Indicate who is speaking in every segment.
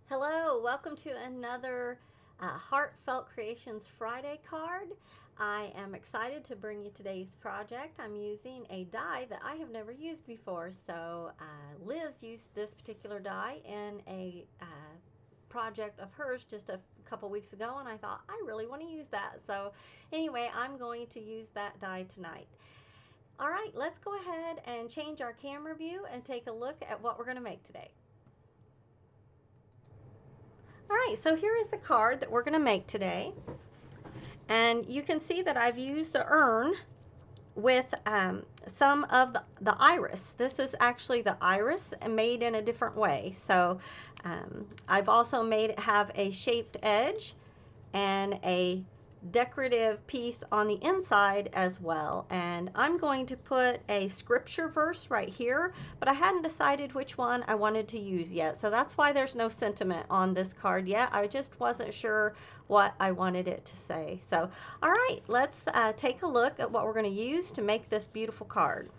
Speaker 1: Hello, welcome to another Heartfelt Creations Friday card. I am excited to bring you today's project. I'm using a die that I have never used before. So Liz used this particular die in a project of hers just a couple weeks ago, and I thought I really want to use that. So anyway, I'm going to use that die tonight. All right, let's go ahead and change our camera view and take a look at what we're going to make today. All right, so here is the card that we're going to make today. And you can see that I've used the urn with some of the iris. This is actually the iris made in a different way. So I've also made it have a shaped edge and a decorative piece on the inside as well. And I'm going to put a scripture verse right here, but I hadn't decided which one I wanted to use yet. So that's why there's no sentiment on this card yet. I just wasn't sure what I wanted it to say. So, all right, let's take a look at what we're going to use to make this beautiful card.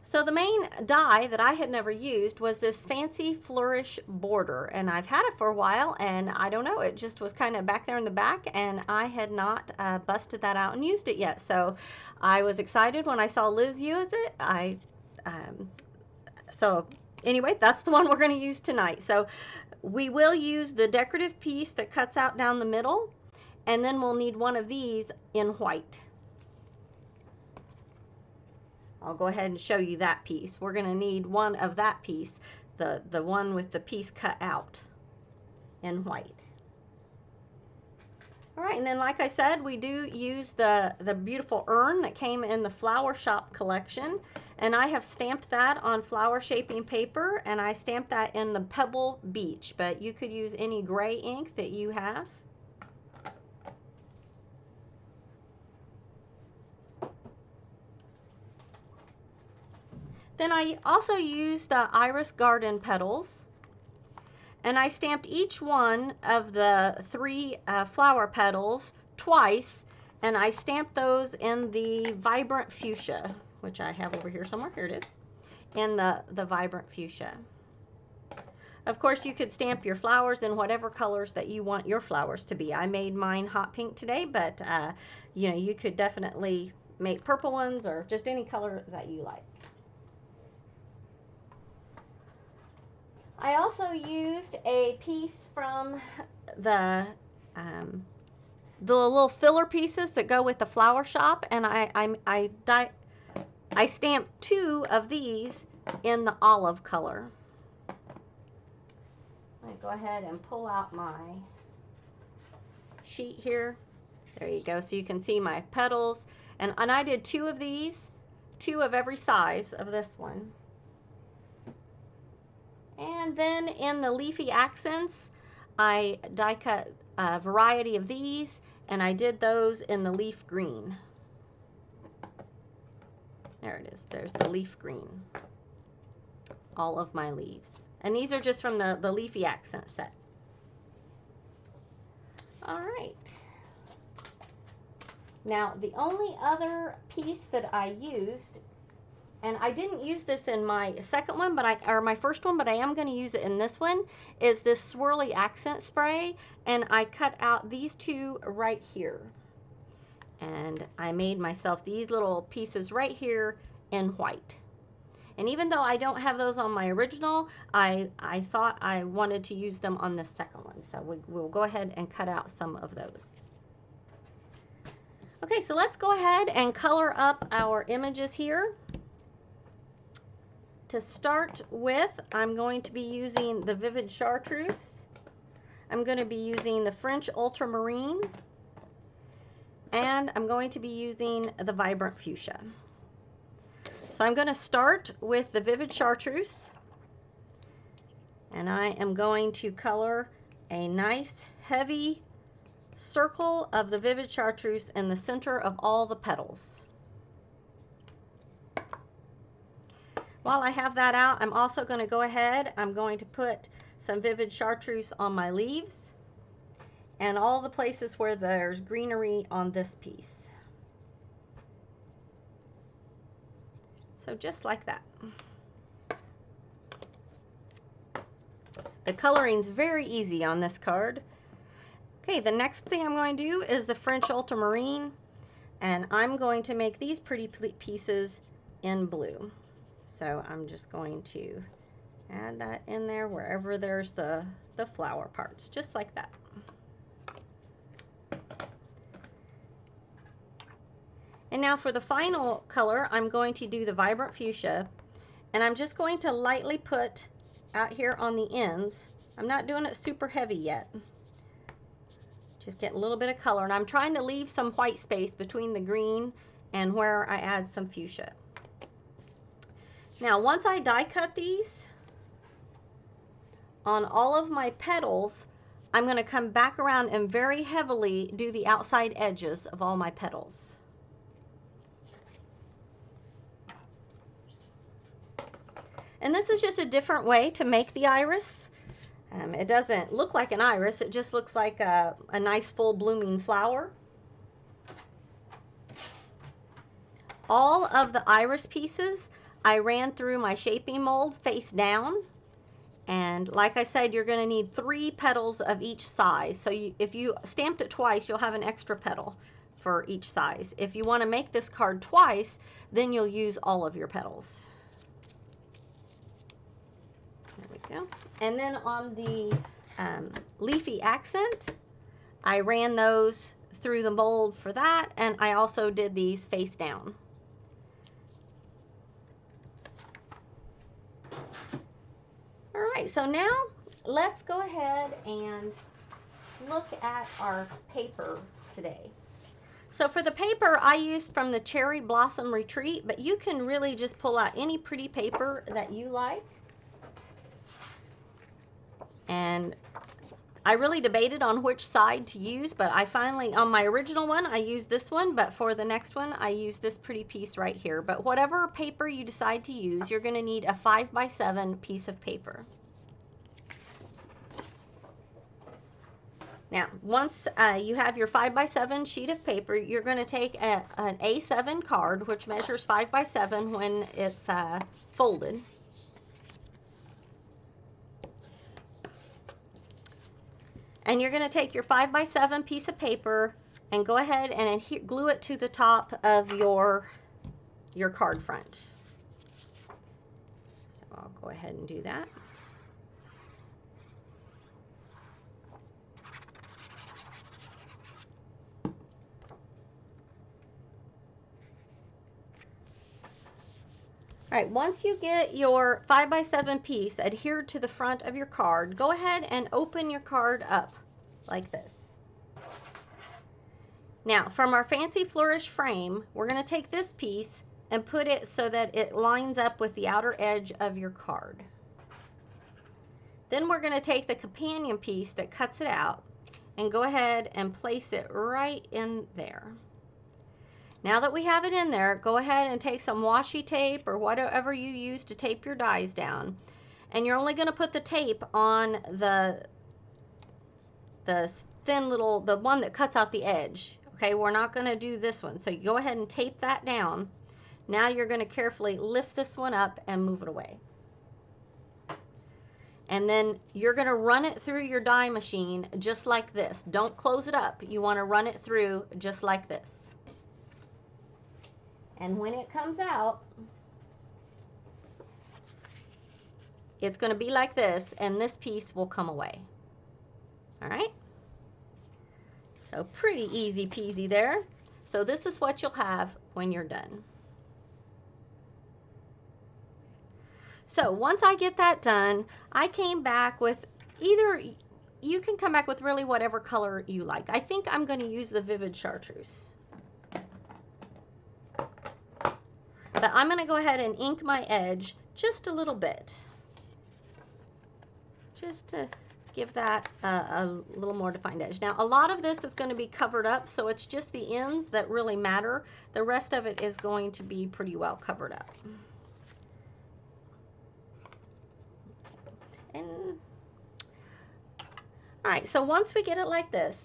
Speaker 1: So the main die that I had never used was this Fancy Flourish Border, and I've had it for a while, and I don't know, it just was kind of back there in the back, and I had not busted that out and used it yet. So I was excited when I saw Liz use it. So anyway, that's the one we're going to use tonight. So we will use the decorative piece that cuts out down the middle, and then we'll need one of these in white. I'll go ahead and show you that piece. We're going to need one of that piece, the one with the piece cut out in white. All right, and then like I said, we do use the beautiful urn that came in the Flower Shop collection, and I have stamped that on flower shaping paper, and I stamped that in the Pebble Beach, but you could use any gray ink that you have. Then I also used the Iris Garden petals, and I stamped each one of the three flower petals twice, and I stamped those in the Vibrant Fuchsia, which I have over here somewhere. Here it is, in the Vibrant Fuchsia. Of course, you could stamp your flowers in whatever colors that you want your flowers to be. I made mine hot pink today, but you know, you could definitely make purple ones or just any color that you like. I also used a piece from the little filler pieces that go with the Flower Shop, and I stamped two of these in the olive color. I'm going to go ahead and pull out my sheet here. There you go, so you can see my petals. And I did two of these, two of every size of this one. And then in the leafy accents, I die cut a variety of these, and I did those in the leaf green. There it is. There's the leaf green. All of my leaves. And these are just from the leafy accent set. All right. Now, the only other piece that I used, and I didn't use this in my second one, or my first one, but I am going to use it in this one, is this swirly accent spray. And I cut out these two right here. And I made myself these little pieces right here in white. And even though I don't have those on my original, I thought I wanted to use them on the second one. So we'll go ahead and cut out some of those. Okay, so let's go ahead and color up our images here. To start with, I'm going to be using the Vivid Chartreuse. I'm going to be using the French Ultramarine. And I'm going to be using the Vibrant Fuchsia. So I'm going to start with the Vivid Chartreuse. And I am going to color a nice heavy circle of the Vivid Chartreuse in the center of all the petals. While I have that out, I'm also going to go ahead, I'm going to put some Vivid Chartreuse on my leaves and all the places where there's greenery on this piece. So just like that. The coloring's very easy on this card. Okay, the next thing I'm going to do is the French ultramarine, and I'm going to make these pretty pieces in blue. So I'm just going to add that in there wherever there's the flower parts, just like that. And now for the final color, I'm going to do the vibrant fuchsia, and I'm just going to lightly put out here on the ends. I'm not doing it super heavy yet. Just get a little bit of color, and I'm trying to leave some white space between the green and where I add some fuchsia. Now, once I die cut these, on all of my petals, I'm going to come back around and very heavily do the outside edges of all my petals. And this is just a different way to make the iris. It doesn't look like an iris, it just looks like a nice full blooming flower. All of the iris pieces I ran through my shaping mold face down. And like I said, you're going to need 3 petals of each size. So if you stamped it twice, you'll have an extra petal for each size. If you want to make this card twice, then you'll use all of your petals. There we go. And then on the leafy accent, I ran those through the mold for that, and I also did these face down. All right, so now let's go ahead and look at our paper today. So for the paper, I used from the Cherry Blossom Retreat, but you can really just pull out any pretty paper that you like. And I really debated on which side to use, but I finally, on my original one, I used this one, but for the next one, I used this pretty piece right here. But whatever paper you decide to use, you're going to need a 5x7 piece of paper. Now, once you have your 5x7 sheet of paper, you're going to take an A7 card, which measures 5x7 when it's folded. And you're going to take your 5x7 piece of paper and go ahead and glue it to the top of your card front. So I'll go ahead and do that. All right, once you get your 5x7 piece adhered to the front of your card, go ahead and open your card up like this. Now, from our Fancy Flourish frame, we're going to take this piece and put it so that it lines up with the outer edge of your card. Then we're going to take the companion piece that cuts it out and go ahead and place it right in there. Now that we have it in there, go ahead and take some washi tape or whatever you use to tape your dies down. And you're only going to put the tape on the thin little, the one that cuts out the edge. Okay, we're not going to do this one. So you go ahead and tape that down. Now you're going to carefully lift this one up and move it away. And then you're going to run it through your die machine just like this. Don't close it up. You want to run it through just like this. And when it comes out, it's going to be like this, and this piece will come away. All right? So pretty easy peasy there. So this is what you'll have when you're done. So once I get that done, I came back with either, you can come back with really whatever color you like. I think I'm going to use the Vivid Chartreuse. But I'm going to go ahead and ink my edge just a little bit, just to give that a little more defined edge. Now, a lot of this is going to be covered up, so it's just the ends that really matter. The rest of it is going to be pretty well covered up. And all right, so once we get it like this,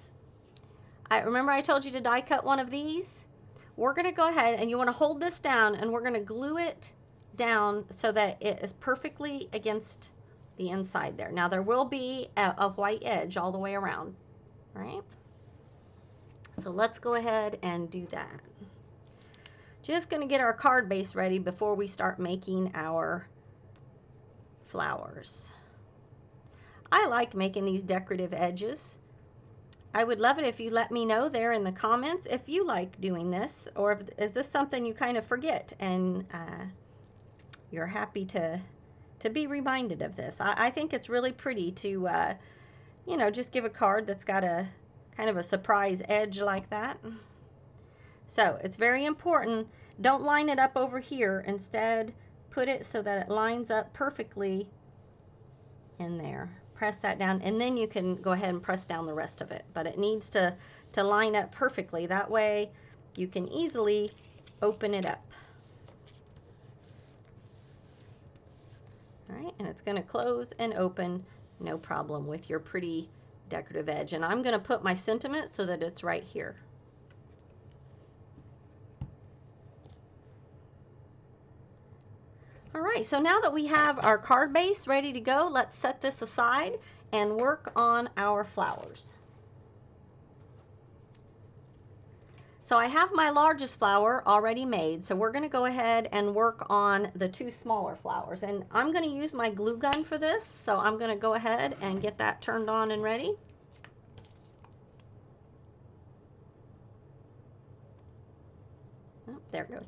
Speaker 1: remember I told you to die cut one of these? We're going to go ahead and you want to hold this down, and we're going to glue it down so that it is perfectly against the inside there. Now there will be a white edge all the way around, right? So let's go ahead and do that. Just going to get our card base ready before we start making our flowers. I like making these decorative edges. I would love it if you let me know there in the comments if you like doing this, or if, is this something you kind of forget and you're happy to be reminded of this. I think it's really pretty to, you know, just give a card that's got a kind of a surprise edge like that. So it's very important. Don't line it up over here. Instead, put it so that it lines up perfectly in there. Press that down, and then you can go ahead and press down the rest of it. But it needs to line up perfectly. That way you can easily open it up. All right, and it's going to close and open no problem with your pretty decorative edge. And I'm going to put my sentiment so that it's right here. All right, so now that we have our card base ready to go, let's set this aside and work on our flowers. So I have my largest flower already made, so we're going to go ahead and work on the two smaller flowers. And I'm going to use my glue gun for this, so I'm going to go ahead and get that turned on and ready. Oh, there it goes.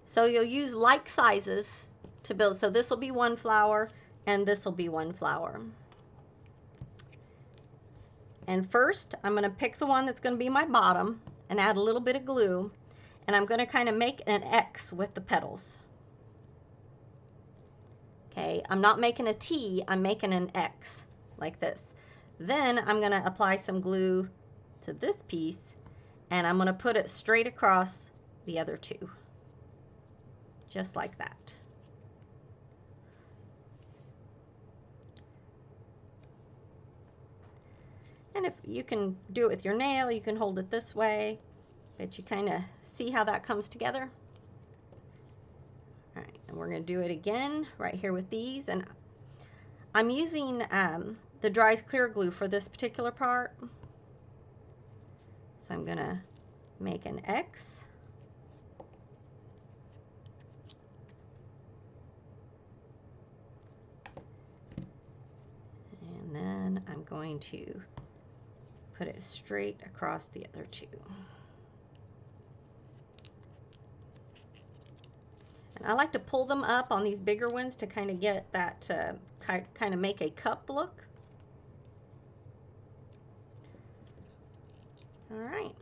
Speaker 1: So you'll use like sizes to build. So this will be one flower and this will be one flower. And first I'm going to pick the one that's going to be my bottom and add a little bit of glue, and I'm going to kind of make an X with the petals. Okay, I'm not making a T, I'm making an X like this. Then I'm going to apply some glue to this piece, and I'm going to put it straight across the other two. Just like that. And if you can do it with your nail, you can hold it this way, but you kind of see how that comes together. All right, and we're going to do it again right here with these. And I'm using the dry clear glue for this particular part. So I'm going to make an X. And then I'm going to put it straight across the other two. And I like to pull them up on these bigger ones to kind of get that, kind of make a cup look. All right.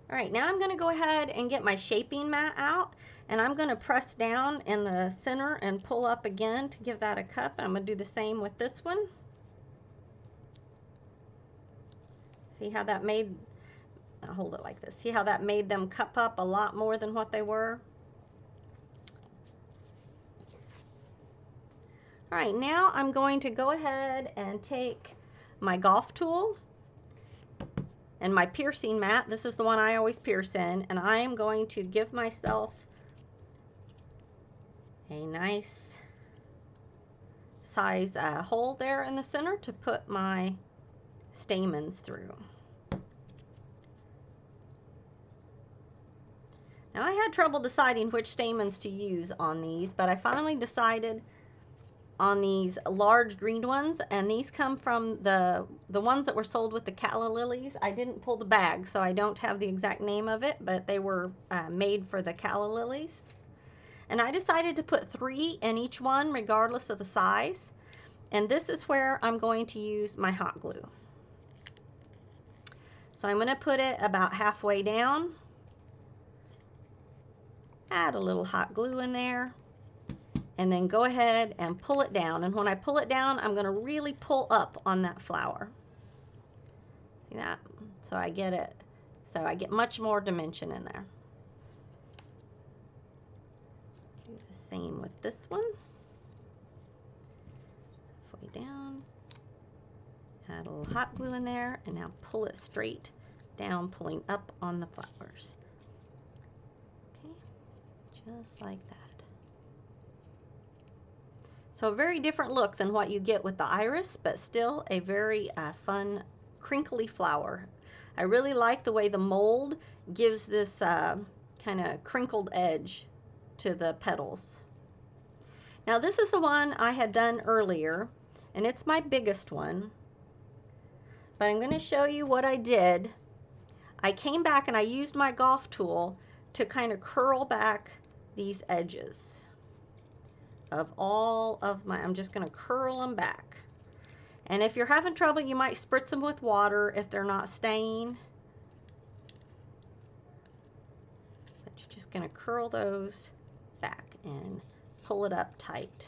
Speaker 1: All right, now I'm going to go ahead and get my shaping mat out, and I'm going to press down in the center and pull up again to give that a cup. I'm going to do the same with this one. See how that made, I'll hold it like this. See how that made them cup up a lot more than what they were? All right, now I'm going to go ahead and take my golf tool and my piercing mat. This is the one I always pierce in, and I am going to give myself a nice size hole there in the center to put my stamens through. Now I had trouble deciding which stamens to use on these, but I finally decided on these large green ones, and these come from the ones that were sold with the calla lilies. I didn't pull the bag, so I don't have the exact name of it, but they were made for the calla lilies. And I decided to put 3 in each one, regardless of the size. And this is where I'm going to use my hot glue. So I'm going to put it about halfway down. Add a little hot glue in there. And then go ahead and pull it down. And when I pull it down, I'm going to really pull up on that flower. See that? So I get it. So I get much more dimension in there. Do the same with this one. Halfway down. Add a little hot glue in there, and now pull it straight down, pulling up on the flowers. Okay, just like that. So a very different look than what you get with the iris, but still a very fun, crinkly flower. I really like the way the mold gives this kind of crinkled edge to the petals. Now this is the one I had done earlier, and it's my biggest one. But I'm going to show you what I did. I came back and I used my golf tool to kind of curl back these edges of all of my, I'm just going to curl them back. And if you're having trouble, you might spritz them with water if they're not staying. But you're just going to curl those back and pull it up tight.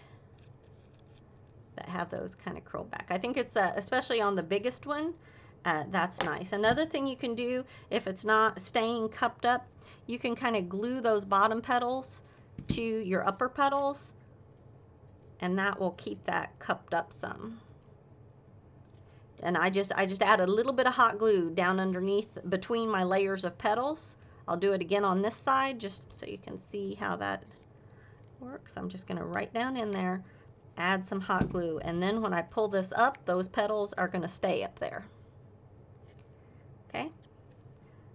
Speaker 1: That have those kind of curled back. I think it's especially on the biggest one, that's nice. Another thing you can do if it's not staying cupped up, you can kind of glue those bottom petals to your upper petals, and that will keep that cupped up some. And I just add a little bit of hot glue down underneath between my layers of petals. I'll do it again on this side just so you can see how that works. I'm just going to right down in there, add some hot glue, and then when I pull this up, those petals are going to stay up there. Okay,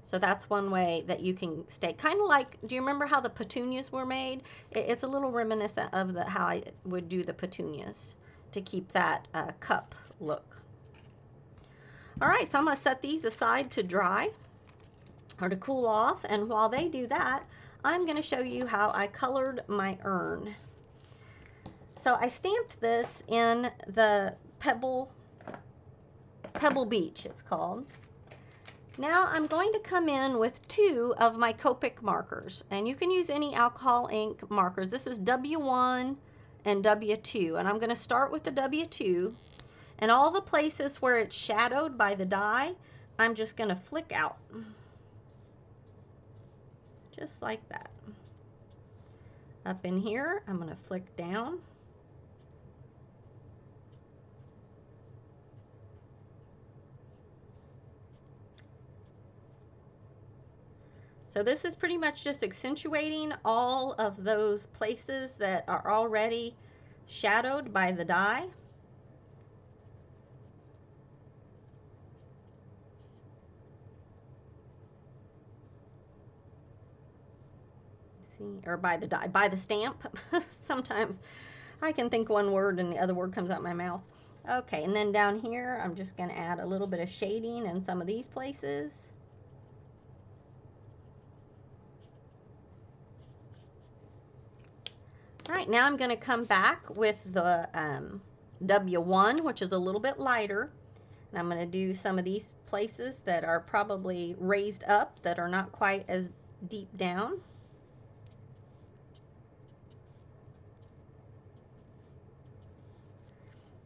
Speaker 1: so that's one way that you can stay, kind of like, do you remember how the petunias were made? It's a little reminiscent of how I would do the petunias to keep that cup look. All right, so I'm going to set these aside to dry or to cool off, and while they do that, I'm going to show you how I colored my urn. So I stamped this in the Pebble Beach, it's called. Now I'm going to come in with 2 of my Copic markers, and you can use any alcohol ink markers. This is W1 and W2, and I'm going to start with the W2, and all the places where it's shadowed by the die, I'm just going to flick out. Just like that. Up in here, I'm going to flick down. So this is pretty much just accentuating all of those places that are already shadowed by the die. See, or by the die, by the stamp. Sometimes I can think one word and the other word comes out my mouth. Okay, and then down here, I'm just going to add a little bit of shading in some of these places. All right, now I'm going to come back with the W1, which is a little bit lighter. And I'm going to do some of these places that are probably raised up, that are not quite as deep down.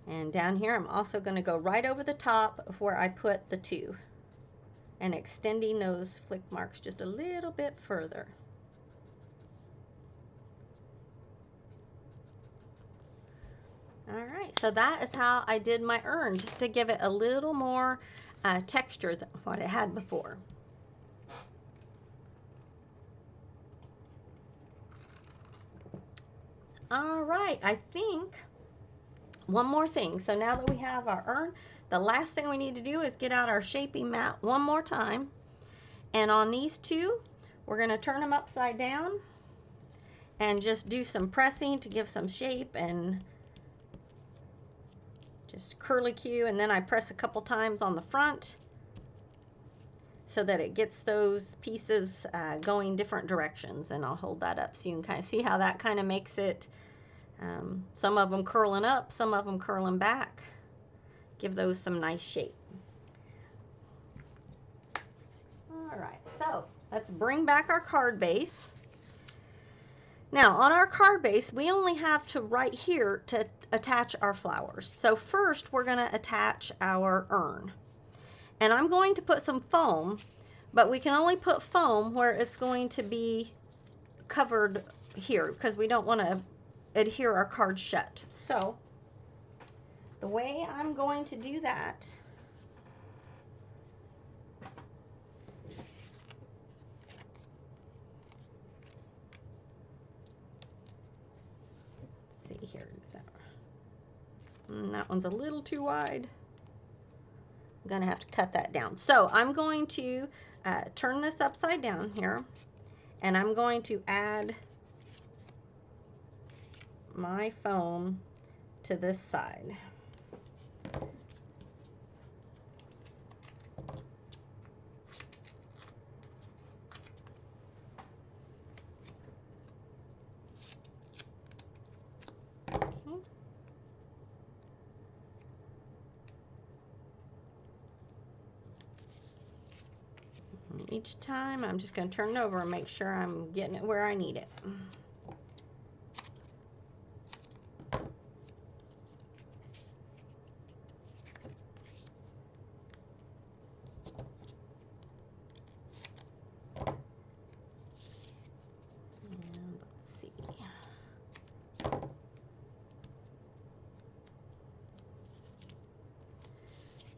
Speaker 1: And down here, I'm also going to go right over the top of where I put the 2 and extending those flick marks just a little bit further. All right, so that is how I did my urn, just to give it a little more texture than what it had before. All right, I think one more thing. So now that we have our urn, the last thing we need to do is get out our shaping mat one more time. And on these 2, we're going to turn them upside down and just do some pressing to give some shape, and just curlicue, and then I press a couple times on the front so that it gets those pieces going different directions. And I'll hold that up so you can kind of see how that kind of makes it, some of them curling up, some of them curling back. Give those some nice shape. All right, so let's bring back our card base. Now on our card base, we only have to right here to attach our flowers. So first we're going to attach our urn. And I'm going to put some foam, but we can only put foam where it's going to be covered here, because we don't want to adhere our card shut. So the way I'm going to do that That one's a little too wide. I'm going to have to cut that down. So I'm going to turn this upside down here, and I'm going to add my foam to this side. Each time I'm just going to turn it over and make sure I'm getting it where I need it. And let's see.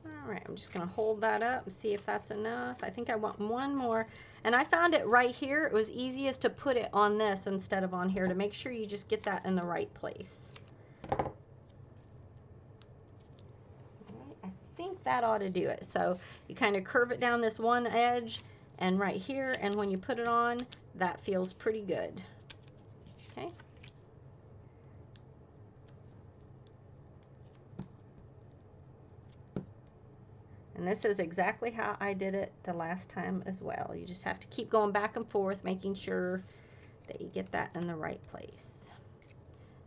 Speaker 1: All right, I'm just going to hold that up and see if that's enough. I think I want one more. And I found it right here. It was easiest to put it on this instead of on here to make sure you just get that in the right place. All right, I think that ought to do it. So you kind of curve it down this one edge and right here, and when you put it on, that feels pretty good. Okay. And this is exactly how I did it the last time as well. You just have to keep going back and forth, making sure that you get that in the right place.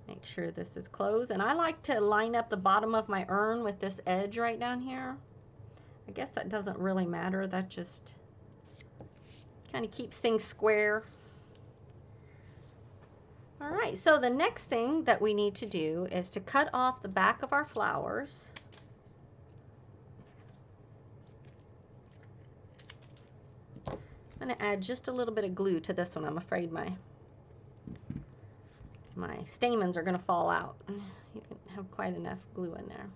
Speaker 1: Make sure this is closed. And I like to line up the bottom of my urn with this edge right down here. I guess that doesn't really matter. That just kind of keeps things square. All right, so the next thing that we need to do is to cut off the back of our flowers. I'm going to add just a little bit of glue to this one. I'm afraid my stamens are going to fall out. You can have quite enough glue in there.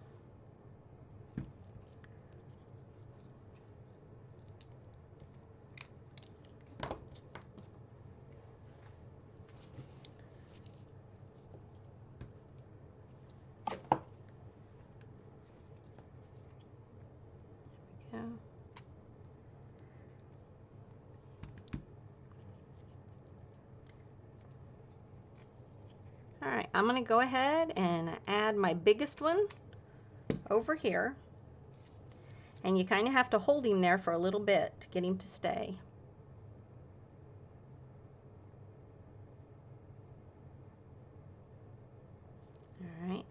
Speaker 1: There we go. All right, I'm going to go ahead and add my biggest one over here. And you kind of have to hold him there for a little bit to get him to stay. All right.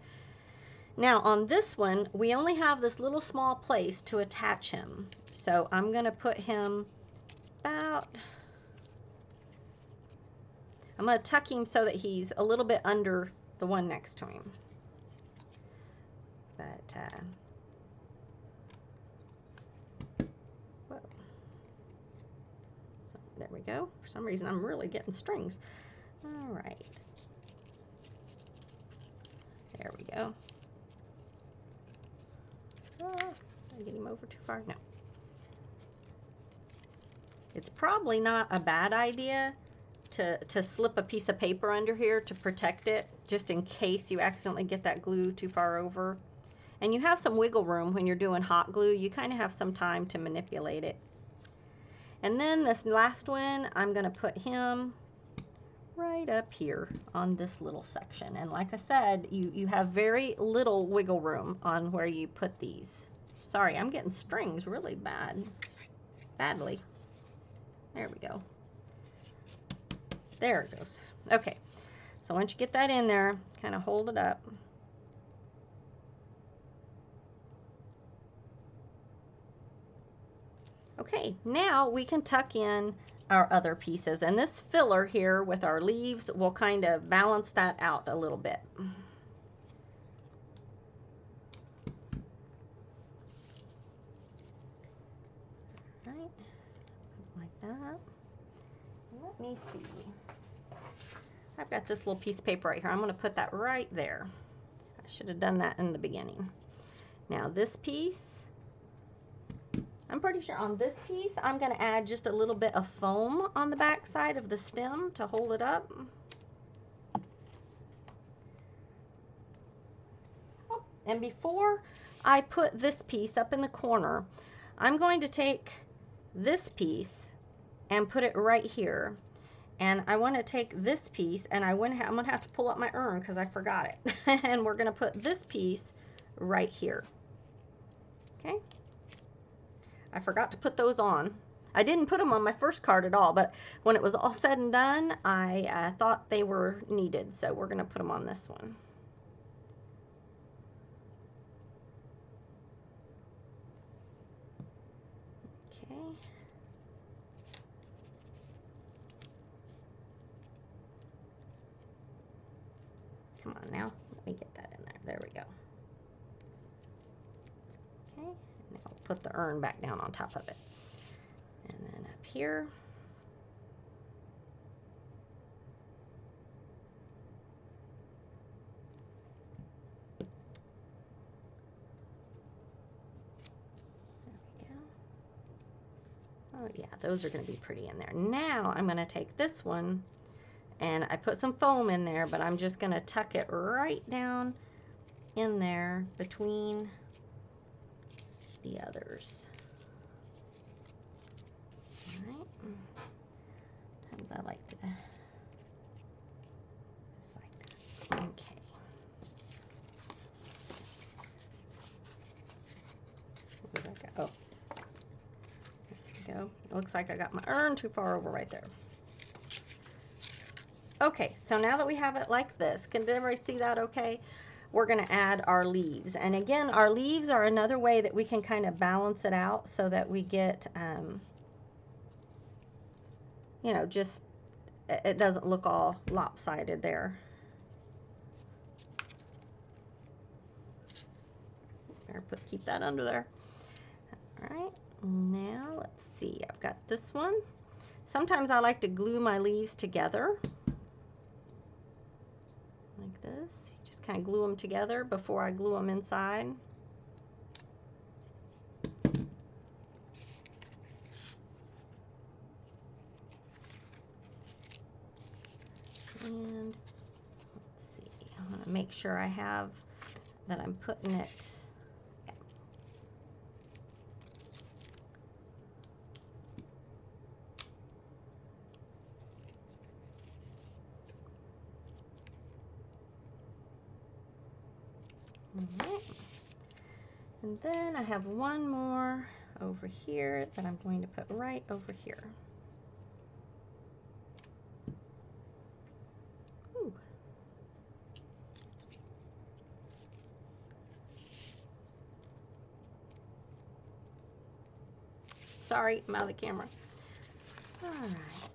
Speaker 1: Now on this one, we only have this little small place to attach him. So I'm going to put him about... I'm going to tuck him so that he's a little bit under the one next to him. But, whoa. So, there we go. For some reason, I'm really getting strings. All right. There we go. Did I get him over too far? No. It's probably not a bad idea to slip a piece of paper under here to protect it, just in case you accidentally get that glue too far over. And you have some wiggle room when you're doing hot glue. You kind of have some time to manipulate it. And then this last one, I'm going to put him right up here on this little section. And like I said, you have very little wiggle room on where you put these. Sorry, I'm getting strings really badly. There we go. There it goes. Okay, so once you get that in there, kind of hold it up. Okay, now we can tuck in our other pieces, and this filler here with our leaves will kind of balance that out a little bit. All right, like that. Let me see. I've got this little piece of paper right here. I'm going to put that right there. I should have done that in the beginning. Now this piece, I'm pretty sure on this piece, I'm going to add just a little bit of foam on the back side of the stem to hold it up. Oh, And before I put this piece up in the corner, I'm going to take this piece and put it right here. And I want to take this piece, and I'm going to have to pull up my urn because I forgot it. And we're going to put this piece right here. Okay? I forgot to put those on. I didn't put them on my first card at all, but when it was all said and done, I thought they were needed, so we're going to put them on this one. Okay. Come on now, let me get that in there. There we go. Okay, now I'll put the urn back down on top of it. And then up here. There we go. Oh yeah, those are going to be pretty in there. Now I'm going to take this one, and I put some foam in there, but I'm just going to tuck it right down in there between the others. All right. Sometimes I like to just like that. Okay. Where did that go? Oh. There we go. It looks like I got my urn too far over right there. Okay, so now that we have it like this, can everybody see that okay? We're going to add our leaves. And again, our leaves are another way that we can kind of balance it out so that we get, you know, just, it doesn't look all lopsided there. Keep that under there. All right, now let's see. I've got this one. Sometimes I like to glue my leaves together. Like this. You just kind of glue them together before I glue them inside. And let's see, I want to make sure I have that I'm putting it. Alright. And then I have one more over here that I'm going to put right over here. Ooh. Sorry, I'm out of the camera. Alright.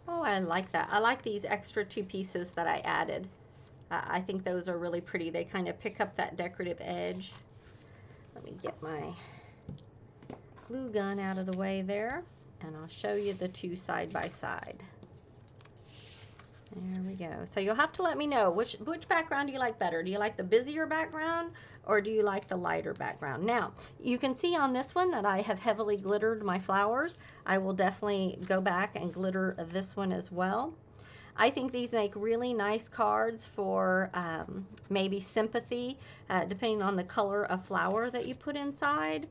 Speaker 1: Oh, I like that. I like these extra two pieces that I added. I think those are really pretty. They kind of pick up that decorative edge. Let me get my glue gun out of the way there, and I'll show you the two side by side. There we go. So you'll have to let me know which background do you like better. Do you like the busier background, or do you like the lighter background? Now, you can see on this one that I have heavily glittered my flowers. I will definitely go back and glitter this one as well. I think these make really nice cards for maybe sympathy, depending on the color of flower that you put inside.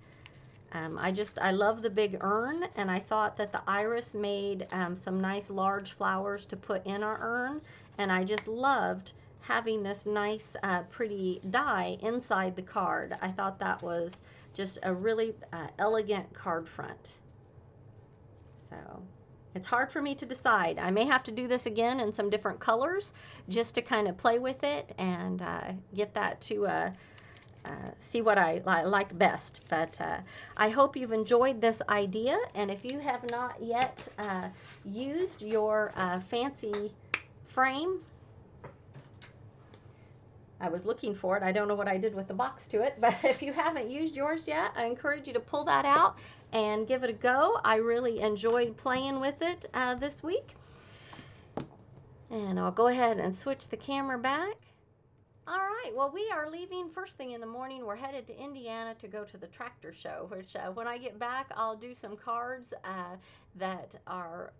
Speaker 1: I love the big urn, and I thought that the iris made some nice large flowers to put in our urn, and I just loved having this nice pretty die inside the card. I thought that was just a really elegant card front. So it's hard for me to decide. I may have to do this again in some different colors just to kind of play with it and get that to see what I like best. But I hope you've enjoyed this idea, and if you have not yet used your fancy frame, I was looking for it. I don't know what I did with the box to it, but if you haven't used yours yet, I encourage you to pull that out and give it a go. I really enjoyed playing with it this week. And I'll go ahead and switch the camera back. All right, well, we are leaving first thing in the morning. We're headed to Indiana to go to the tractor show, which when I get back, I'll do some cards that are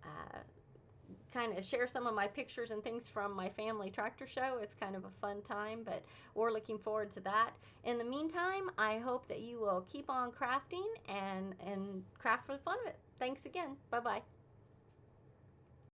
Speaker 1: kind of share some of my pictures and things from my family tractor show. It's kind of a fun time, but we're looking forward to that. In the meantime, I hope that you will keep on crafting and craft for the fun of it. Thanks again. Bye-bye.